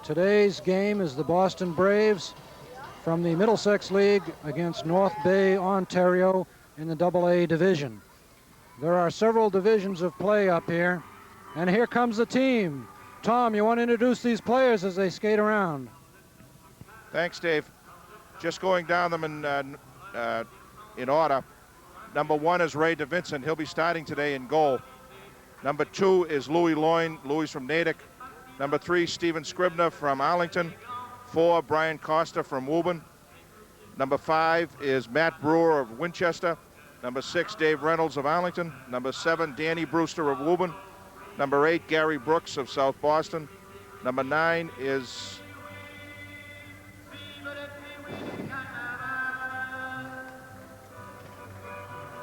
Today's game is the Boston Braves from the Middlesex League against North Bay, Ontario in the AA division. There are several divisions of play up here, and here comes the team. Tom, you want to introduce these players as they skate around? Thanks, Dave. Just going down them in order. Number 1 is Ray DeVincent. He'll be starting today in goal. Number 2 is Louis Loyne. Louis from Natick. Number 3, Stephen Scribner from Arlington. 4, Brian Costa from Woburn. Number 5 is Matt Brewer of Winchester. Number 6, Dave Reynolds of Arlington. Number 7, Danny Brewster of Woburn. Number 8, Gary Brooks of South Boston. Number 9 is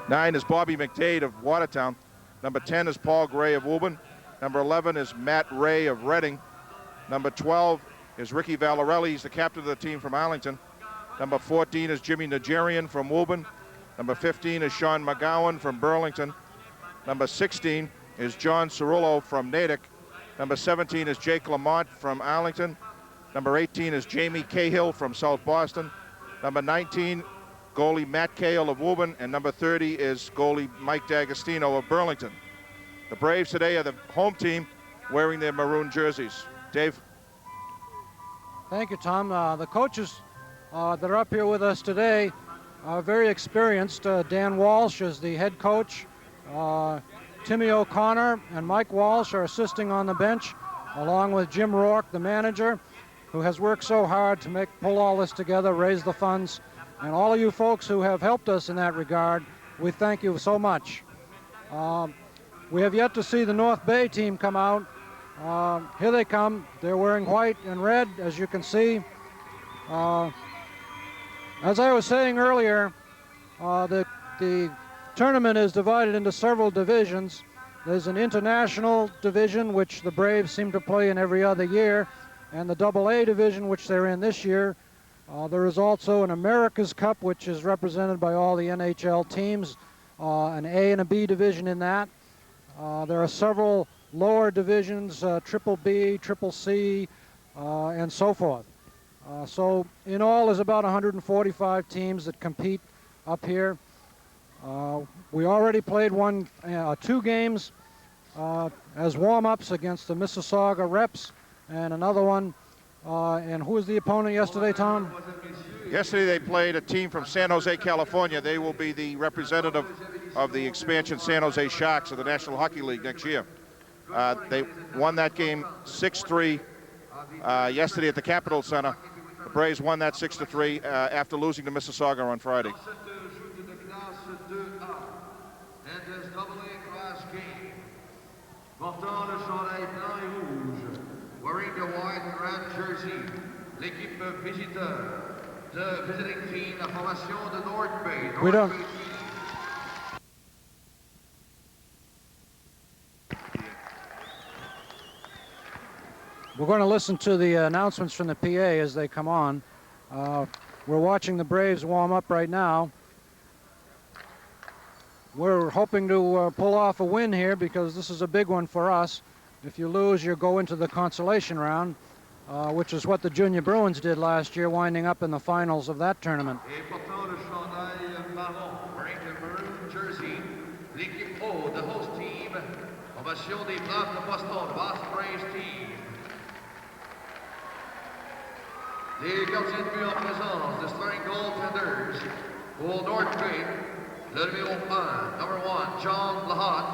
Bobby McDade of Watertown. Number 10 is Paul Gray of Woburn. Number 11 is Matt Ray of Reading. Number 12 is Ricky Valarelli. He's the captain of the team from Arlington. Number 14 is Jimmy Nigerian from Woburn. Number 15 is Sean McGowan from Burlington. Number 16 is John Cirillo from Natick. Number 17 is Jake Lamont from Arlington. Number 18 is Jamie Cahill from South Boston. Number 19, goalie Matt Cahill of Woburn. And number 30 is goalie Mike D'Agostino of Burlington. The Braves today are the home team wearing their maroon jerseys. Dave? Thank you, Tom. The coaches that are up here with us today are very experienced. Dan Walsh is the head coach. Timmy O'Connor and Mike Walsh are assisting on the bench, along with Jim Rourke, the manager, who has worked so hard to pull all this together, raise the funds. And all of you folks who have helped us in that regard, we thank you so much. We have yet to see the North Bay team come out. Here they come. They're wearing white and red, as you can see. As I was saying earlier, the tournament is divided into several divisions. There's an international division, which the Braves seem to play in every other year, and the AA division, which they're in this year. There is also an America's Cup, which is represented by all the NHL teams, an A and a B division in that. There are several lower divisions, Triple B, Triple C, and so forth. So in all, there's about 145 teams that compete up here. We already played two games as warm-ups against the Mississauga Reps, and another one. And who was the opponent yesterday, Tom? Yesterday they played a team from San Jose, California. They will be the representative of the expansion San Jose Sharks of the National Hockey League next year. They won that game 6-3 yesterday at the Capitol Center. The Braves won that 6-3 after losing to Mississauga on Friday. Portant le chandail blanc et rouge, wearing the white and red jersey, l'équipe visiteur de visiting team, la formation de North Bay. We don't. We're going to listen to the announcements from the PA as they come on. We're watching the Braves warm up right now. We're hoping to pull off a win here because this is a big one for us. If you lose, you go into the consolation round, which is what the Junior Bruins did last year, winding up in the finals of that tournament. Et portant le chandail marron, wearing the maroon jersey, l'équipe O, the host team, formation des Braves de Boston, the Boston Braves team. Les gardiens de but en présence, the starting goaltenders pour North Bay. Le numéro 1, number 1, John Lahat.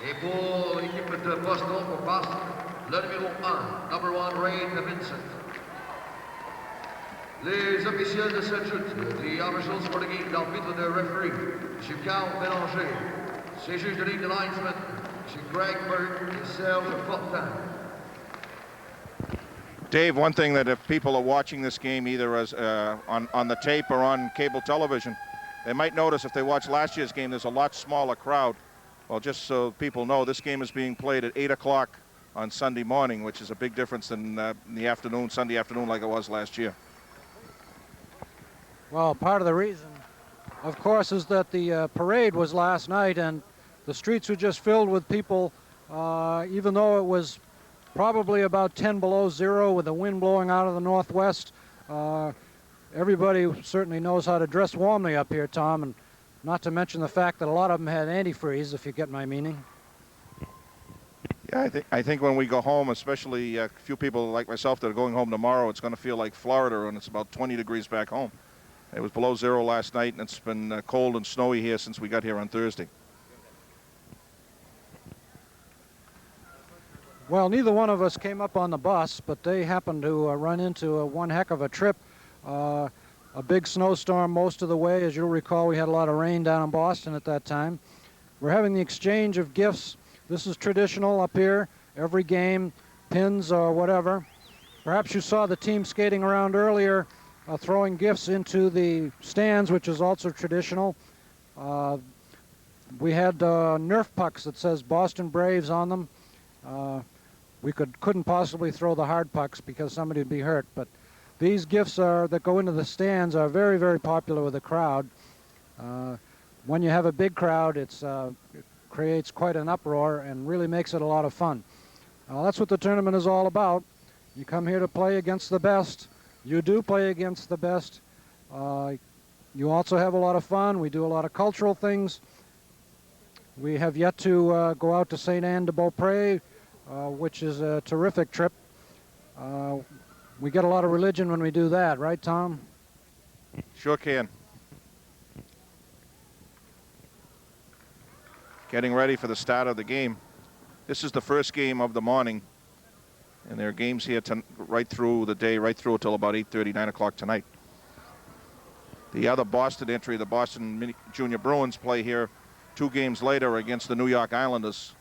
Et pour l'équipe de Boston, pour Boston, le numéro 1, number 1, Ray DeVincent. Les officiels de cette chute, the officials for the game, d'arbitre de referee, M. Carl Bélanger. Ses juges de ligne de linesman, M. Greg Burt et Serge Fortin. Dave, one thing that if people are watching this game either as on the tape or on cable television, they might notice if they watch last year's game, there's a lot smaller crowd. Well, just so people know, this game is being played at 8 o'clock on Sunday morning, which is a big difference than the afternoon, Sunday afternoon, like it was last year. Well, part of the reason, of course, is that the parade was last night, and the streets were just filled with people, even though it was probably about 10 below zero with the wind blowing out of the northwest. Everybody certainly knows how to dress warmly up here, Tom, and not to mention the fact that a lot of them had antifreeze, if you get my meaning. Yeah, I think when we go home, especially a few people like myself that are going home tomorrow, it's going to feel like Florida, and it's about 20 degrees back home. It was below zero last night, and it's been cold and snowy here since we got here on Thursday. Well, neither one of us came up on the bus, but they happened to run into one heck of a trip. A big snowstorm most of the way. As you'll recall, we had a lot of rain down in Boston at that time. We're having the exchange of gifts. This is traditional up here. Every game, pins or whatever. Perhaps you saw the team skating around earlier, throwing gifts into the stands, which is also traditional. We had Nerf pucks that says Boston Braves on them. We couldn't possibly throw the hard pucks because somebody would be hurt, but these gifts that go into the stands are very, very popular with the crowd. When you have a big crowd, it creates quite an uproar and really makes it a lot of fun. That's what the tournament is all about. You come here to play against the best. You do play against the best. You also have a lot of fun. We do a lot of cultural things. We have yet to go out to St. Anne de Beaupré, which is a terrific trip. We get a lot of religion when we do that, right, Tom? Sure can. Getting ready for the start of the game. This is the first game of the morning, and there are games here right through the day, right through until about 8:30, 9 o'clock tonight. The other Boston entry, the Boston Junior Bruins, play here 2 games later against the New York Islanders.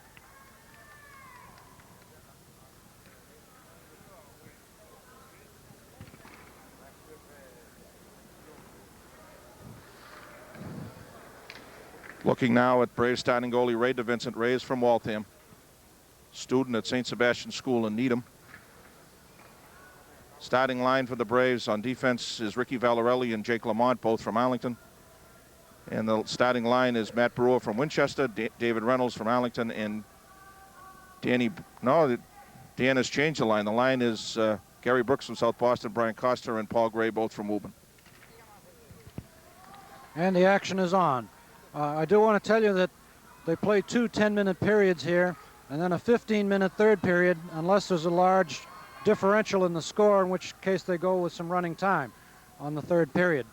Looking now at Braves starting goalie Ray DeVincent. Ray is from Waltham, student at St. Sebastian School in Needham. Starting line for the Braves on defense is Ricky Valarelli and Jake Lamont, both from Arlington. And the starting line is Matt Brewer from Winchester, David Reynolds from Arlington, and Dan has changed the line. The line is Gary Brooks from South Boston, Brian Costa, and Paul Gray, both from Woburn. And the action is on. I do want to tell you that they play 2 10-minute periods here, and then a 15-minute third period, unless there's a large differential in the score, in which case they go with some running time on the third period.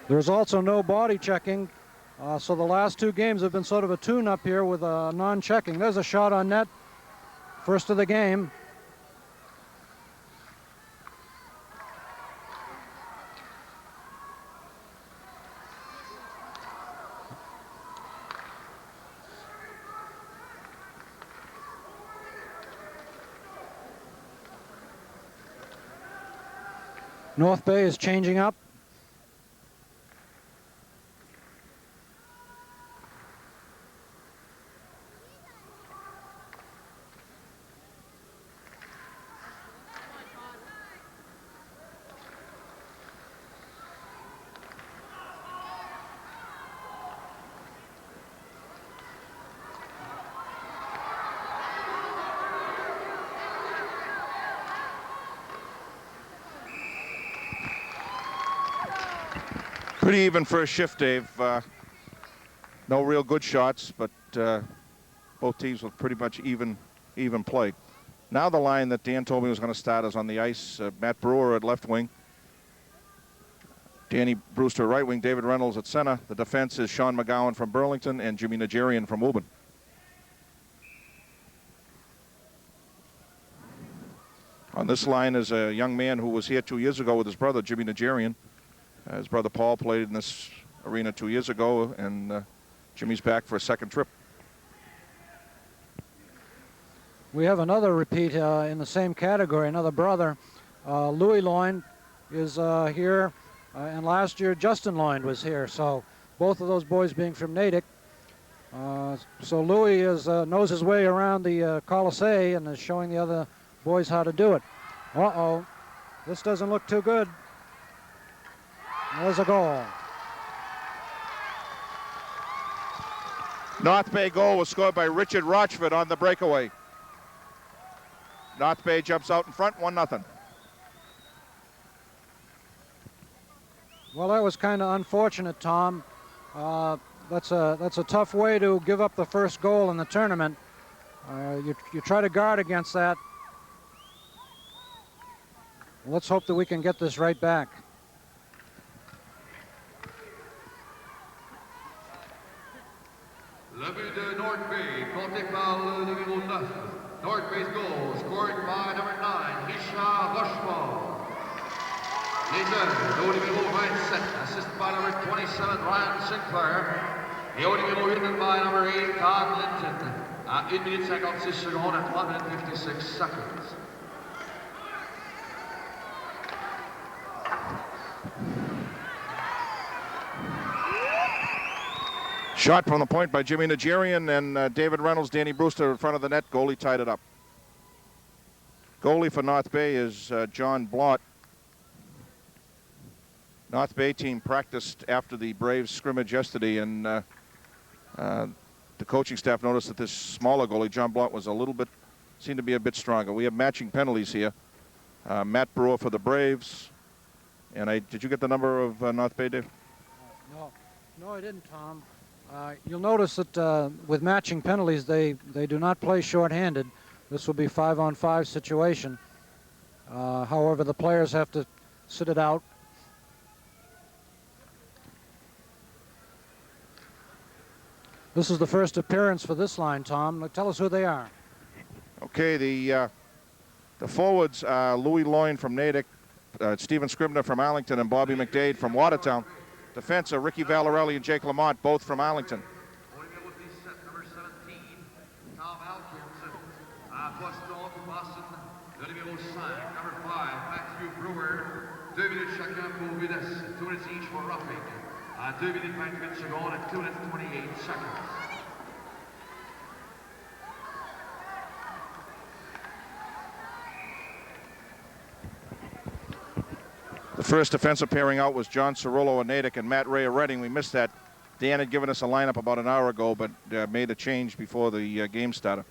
There's also no body checking. So the last 2 games have been sort of a tune-up here with non-checking. There's a shot on net, first of the game. North Bay is changing up. Pretty even first shift, Dave. No real good shots, but both teams with pretty much even play. Now the line that Dan told me was going to start is on the ice. Matt Brewer at left wing. Danny Brewster right wing. David Reynolds at center. The defense is Sean McGowan from Burlington and Jimmy Nigerian from Woburn. On this line is a young man who was here 2 years ago with his brother, Jimmy Nigerian. His brother Paul played in this arena 2 years ago, and Jimmy's back for a second trip. We have another repeat in the same category, another brother. Louis Loyne is here, and last year Justin Loyne was here, so both of those boys being from Natick. So Louis knows his way around the Colisée and is showing the other boys how to do it. Uh-oh. This doesn't look too good. There's a goal. North Bay goal was scored by Richard Rochford on the breakaway. North Bay jumps out in front, 1-0. Well, that was kind of unfortunate, Tom. That's a tough way to give up the first goal in the tournament. You try to guard against that. Let's hope that we can get this right back. Le but de North Bay, compté par le numéro 9. North Bay's goal, scored by number 9, Richard Rochefort. Les Heures, au numéro 27, assisted by number 27, Ryan Sinclair. Et au numéro 8, by number 8, Todd Linton. À 1 minute 56 secondes, à 3 minutes 56 seconds. Shot from the point by Jimmy Nigerian, and David Reynolds, Danny Brewster in front of the net. Goalie tied it up. Goalie for North Bay is John Blott. North Bay team practiced after the Braves scrimmage yesterday, and the coaching staff noticed that this smaller goalie, John Blott, was seemed to be a bit stronger. We have matching penalties here. Matt Brewer for the Braves. And did you get the number of North Bay, Dave? No, I didn't, Tom. You'll notice that with matching penalties, they do not play shorthanded. This will be 5-on-5 situation. However, the players have to sit it out. This is the first appearance for this line, Tom. Tell us who they are. Okay, the forwards are Louis Loyne from Natick, Stephen Scribner from Arlington, and Bobby McDade from Watertown. Defense are Ricky Valarelli and Jake Lamont, both from Arlington. Number 17, Tom Alkins. Boston, Boston, le numéro 5, number 5, Matthew Brewer. 2 minutes chacun pour Vides, 2 minutes each for roughing. À 2 minutes 28 secondes, at 2 minutes 28 seconds. The first defensive pairing out was John Cirillo of Natick and Matt Ray of Reading. We missed that. Dan had given us a lineup about an hour ago, but made a change before the game started.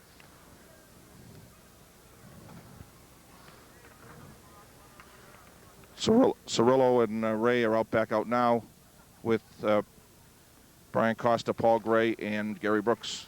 Cirillo and Ray are back out now with Brian Costa, Paul Gray, and Gary Brooks.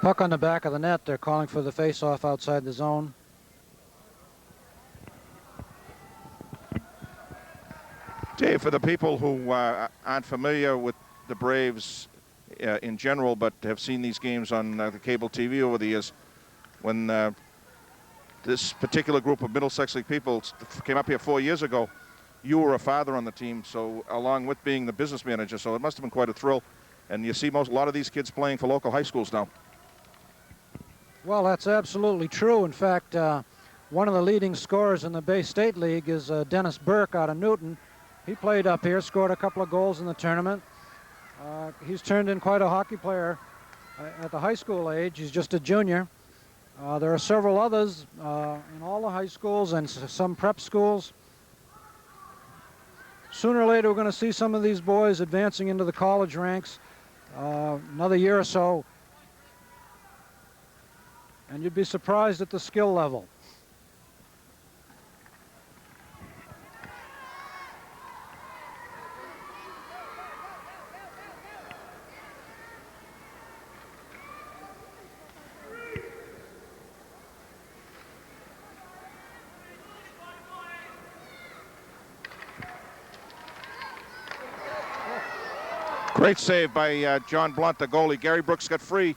Puck on the back of the net. They're calling for the face-off outside the zone. Dave, for the people who aren't familiar with the Braves in general, but have seen these games on the cable TV over the years, when this particular group of Middlesex League people came up here 4 years ago, you were a father on the team, so along with being the business manager, so it must have been quite a thrill. And you see a lot of these kids playing for local high schools now. Well, that's absolutely true. In fact, one of the leading scorers in the Bay State League is Dennis Burke out of Newton. He played up here, scored a couple of goals in the tournament. He's turned in quite a hockey player at the high school age. He's just a junior. There are several others in all the high schools and some prep schools. Sooner or later, we're going to see some of these boys advancing into the college ranks. Another year or so, and you'd be surprised at the skill level. Great save by John Blunt, the goalie. Gary Brooks got free.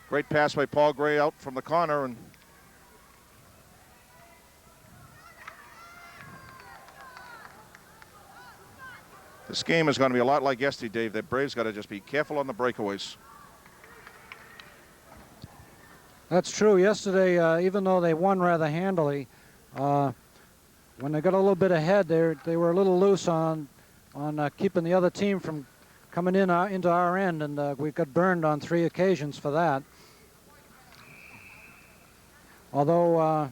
Great pass by Paul Gray out from the corner. And this game is going to be a lot like yesterday, Dave. The Braves got to just be careful on the breakaways. That's true. Yesterday, even though they won rather handily, when they got a little bit ahead, they were a little loose on keeping the other team from coming in into our end, and we got burned on 3 occasions for that. Although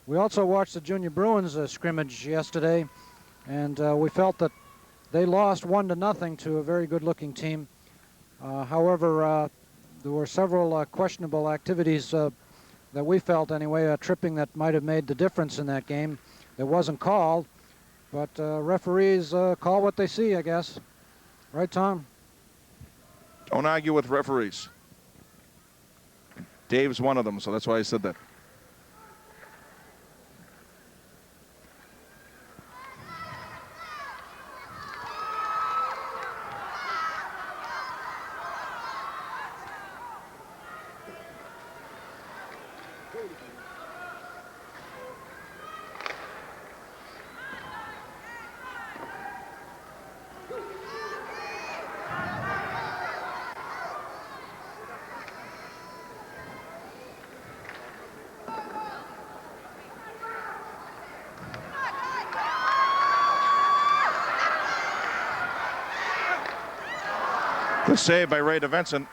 we also watched the Junior Bruins scrimmage yesterday, and we felt that they lost 1-0 to a very good-looking team. However, there were several questionable activities that we felt anyway, tripping that might have made the difference in that game. It wasn't called, but referees call what they see, I guess. Right, Tom? Don't argue with referees. Dave's one of them, so that's why I said that. Good save by Ray DeVincent.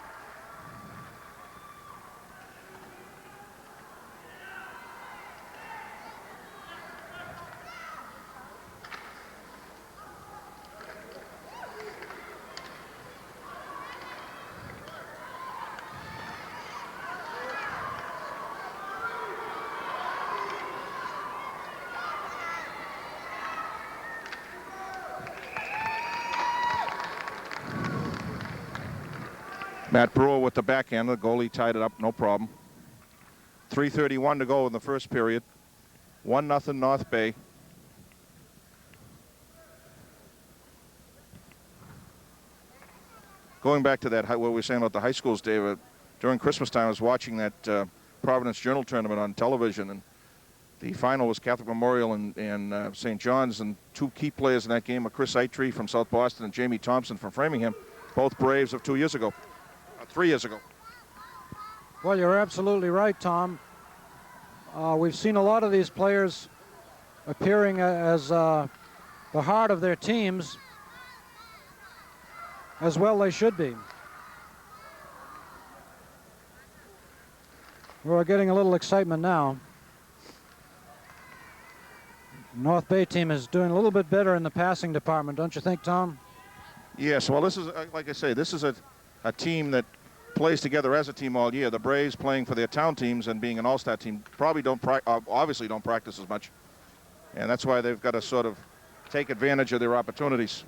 Matt Brewer with the backhand. The goalie tied it up, no problem. 3:31 to go in the first period. 1-0 North Bay. Going back to that, what we were saying about the high schools, David, during Christmas time, I was watching that Providence Journal tournament on television, and the final was Catholic Memorial and St. John's, and 2 key players in that game were Chris Eitry from South Boston and Jamie Thompson from Framingham, both Braves of 2 years ago. 3 years ago. Well, you're absolutely right, Tom. We've seen a lot of these players appearing as the heart of their teams, as well they should be. We're getting a little excitement now. North Bay team is doing a little bit better in the passing department, don't you think, Tom? Yes, well, this is, like I say, this is a team that plays together as a team all year. The Braves playing for their town teams and being an all-star team probably obviously don't practice as much. And that's why they've got to sort of take advantage of their opportunities.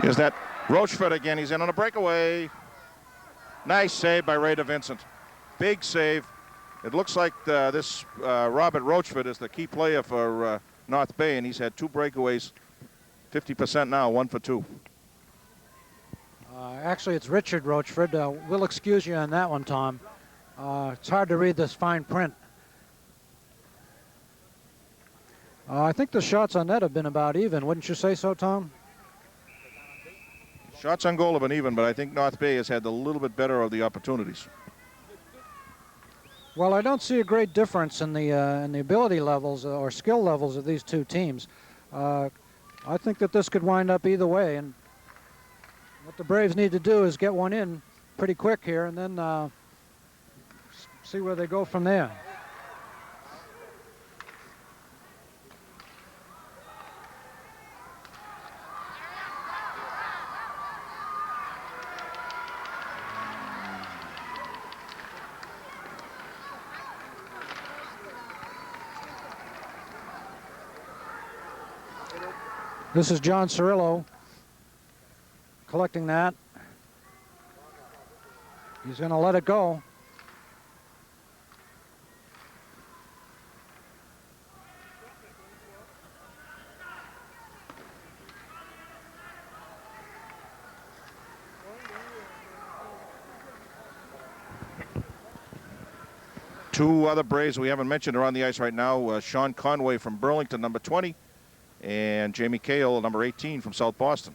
Here's that Rochefort again. He's in on a breakaway. Nice save by Ray DeVincent. Big save. It looks like this Robert Rochefort is the key player for North Bay, and he's had 2 breakaways, 50% now, 1 for 2. Actually, it's Richard Rochefort. We'll excuse you on that one, Tom. It's hard to read this fine print. I think the shots on net have been about even. Wouldn't you say so, Tom? Shots on goal have been even, but I think North Bay has had a little bit better of the opportunities. Well, I don't see a great difference in the ability levels or skill levels of these 2 teams. I think that this could wind up either way, and what the Braves need to do is get one in pretty quick here, and then see where they go from there. This is John Cirillo collecting that. He's going to let it go. Two other Braves we haven't mentioned are on the ice right now. Sean Conway from Burlington, number 20, and Jamie Cahill, number 18 from South Boston.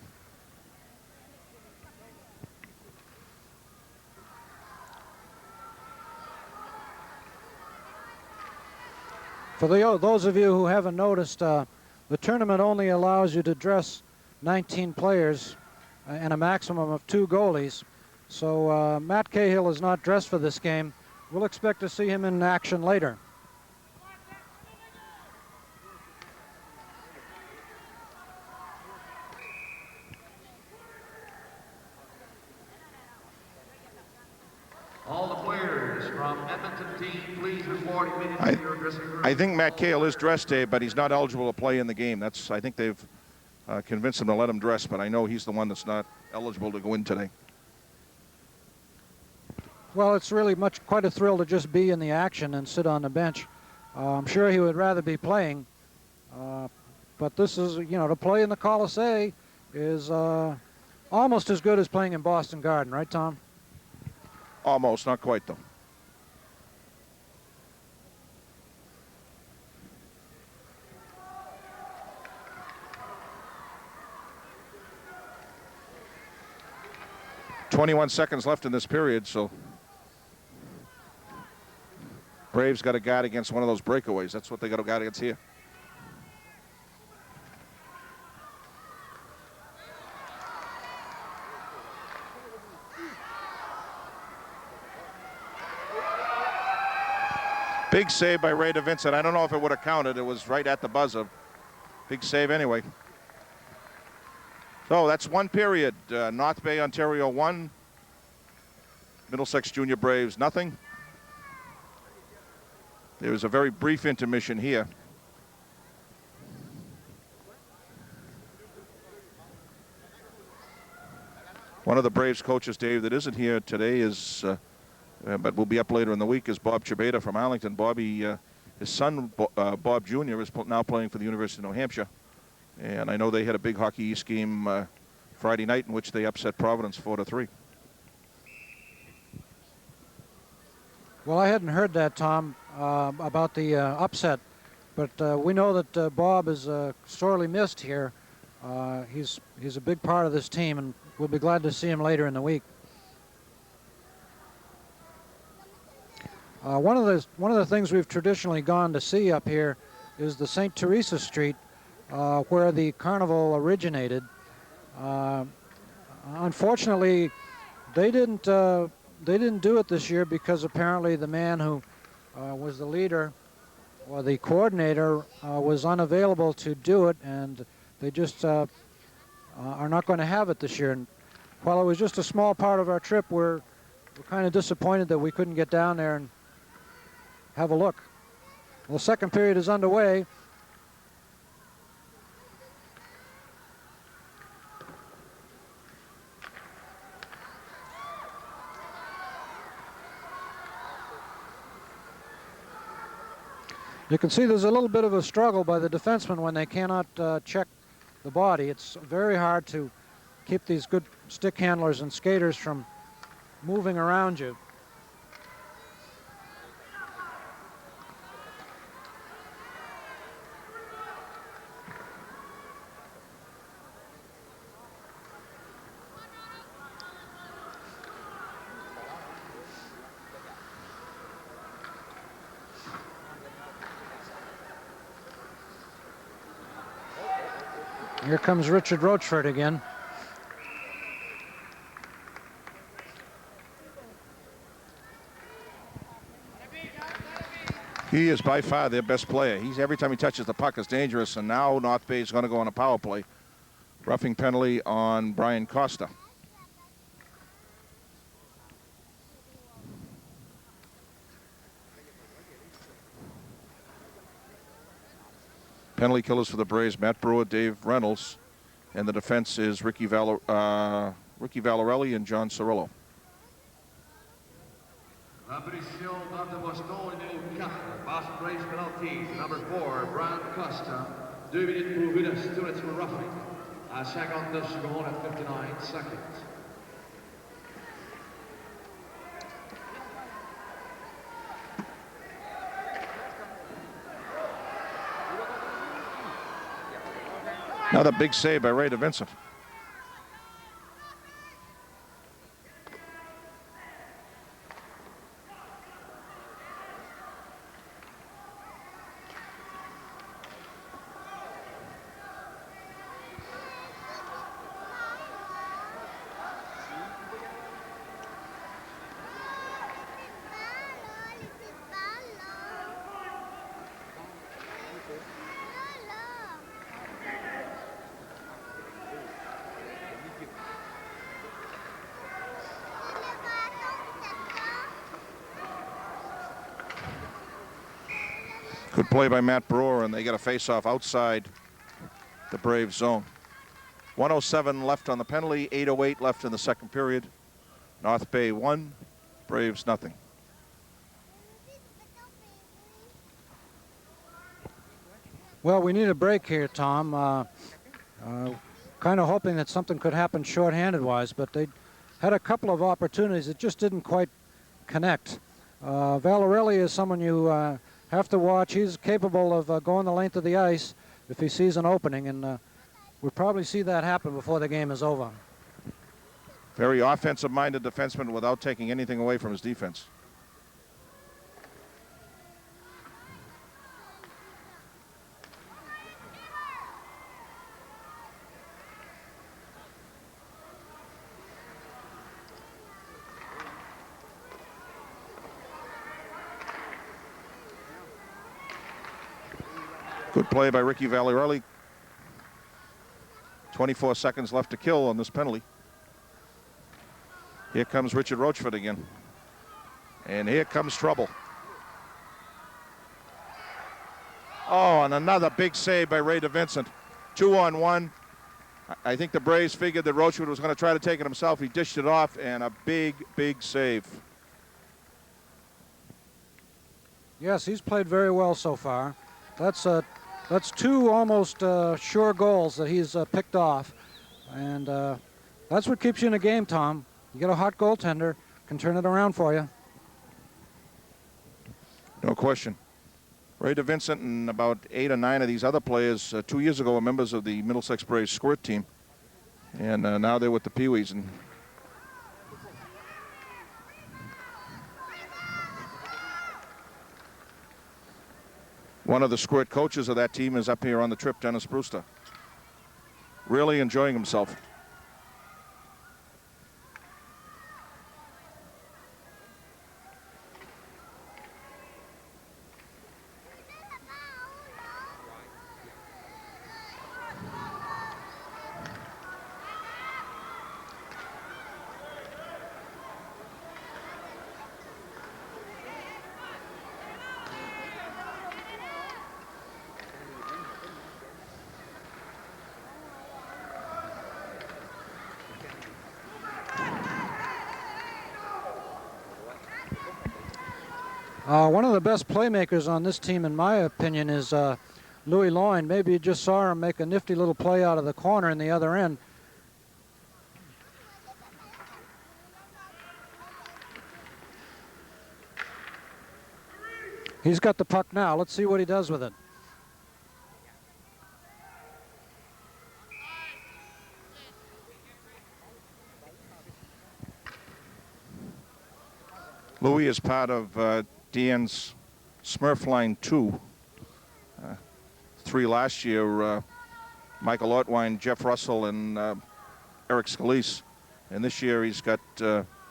For those of you who haven't noticed, the tournament only allows you to dress 19 players and a maximum of 2 goalies. So Matt Cahill is not dressed for this game. We'll expect to see him in action later. All the players from Edmonton team, please report immediately to your dressing room. I think Matt Cahill is dressed, Dave, but he's not eligible to play in the game. I think they've convinced him to let him dress, but I know he's the one that's not eligible to go in today. Well, it's really quite a thrill to just be in the action and sit on the bench. I'm sure he would rather be playing, but this is, to play in the Colisée is almost as good as playing in Boston Garden, right, Tom? Almost, not quite, though. "21 seconds left in this period, so Braves got to guard against one of those breakaways. That's what they got to guard against here. Big save by Ray DeVincent. I don't know if it would have counted. It was right at the buzzer. Big save anyway. So that's one period. North Bay, Ontario 1. Middlesex Junior Braves nothing. There was a very brief intermission here. One of the Braves coaches, Dave, that isn't here today is, but will be up later in the week, is Bob Chibeta from Arlington. Bobby, his son, Bob Jr., is now playing for the University of New Hampshire. And I know they had a big Hockey East game Friday night in which they upset Providence 4-3. Well, I hadn't heard that, Tom, about the upset, but we know that Bob is sorely missed here. He's a big part of this team, and we'll be glad to see him later in the week. One of the things we've traditionally gone to see up here is the St. Teresa Street, where the carnival originated. Unfortunately, they didn't do it this year because apparently the man who was the leader or the coordinator was unavailable to do it, and they just are not going to have it this year. And while it was just a small part of our trip, we're kind of disappointed that we couldn't get down there and have a look. Well, the second period is underway. You can see there's a little bit of a struggle by the defensemen when they cannot check the body. It's very hard to keep these good stick handlers and skaters from moving around you. Here comes Richard Rochford again. He is by far their best player. Every time he touches the puck is dangerous, and now North Bay is going to go on a power play. Roughing penalty on Brian Costa. Penalty killers for the Braves: Matt Brewer, Dave Reynolds, and the defense is Ricky Valarelli and John Cirillo. L'apparition dans le Boston, numéro 4, passe Braves penalty, number 4, Brian Costa. 2 minutes pour Vidas, 2 minutes for roughing. À 59 secondes at 59 seconds. Another big save by Ray DeVincent. Good play by Matt Brewer, and they get a face-off outside the Braves zone. 1:07 left on the penalty, 8:08 left in the second period. North Bay 1, Braves nothing. Well, we need a break here, Tom. Kind of hoping that something could happen shorthanded-wise, but they had a couple of opportunities that just didn't quite connect. Valarelli is someone you have to watch. He's capable of going the length of the ice if he sees an opening, and we'll probably see that happen before the game is over. Very offensive-minded defenseman without taking anything away from his defense. Good play by Ricky Valarelli. 24 seconds left to kill on this penalty. Here comes Richard Rochford again. And here comes trouble. Oh, and another big save by Ray DeVincent. 2-on-1. I think the Braves figured that Rochford was going to try to take it himself. He dished it off, and a big, big save. Yes, he's played very well so far. That's two almost sure goals that he's picked off. And that's what keeps you in a game, Tom. You get a hot goaltender, can turn it around for you. No question. Ray DeVincent and about 8 or 9 of these other players 2 years ago were members of the Middlesex Braves squirt team. And now they're with the Pee-wees. And one of the squirt coaches of that team is up here on the trip, Dennis Brewster. Really enjoying himself. One of the best playmakers on this team, in my opinion, is Louis Loyne. Maybe you just saw him make a nifty little play out of the corner in the other end. He's got the puck now. Let's see what he does with it. Louis is part of Deanne's Smurf line 2. 3 last year, Michael Ortwine, Jeff Russell, and Eric Scalise. And this year he's got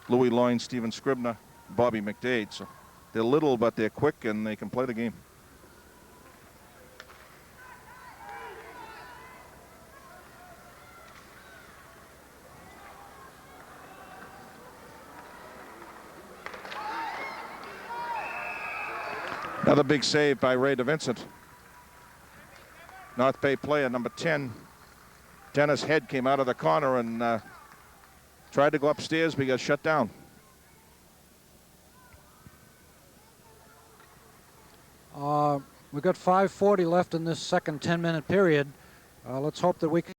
Louis Loyne, Steven Scribner, Bobby McDade. So they're little, but they're quick, and they can play the game. Another big save by Ray DeVincent. North Bay player number 10. Dennis Head came out of the corner and tried to go upstairs, but he got shut down. We've got 5:40 left in this second 10-minute period. Let's hope that we can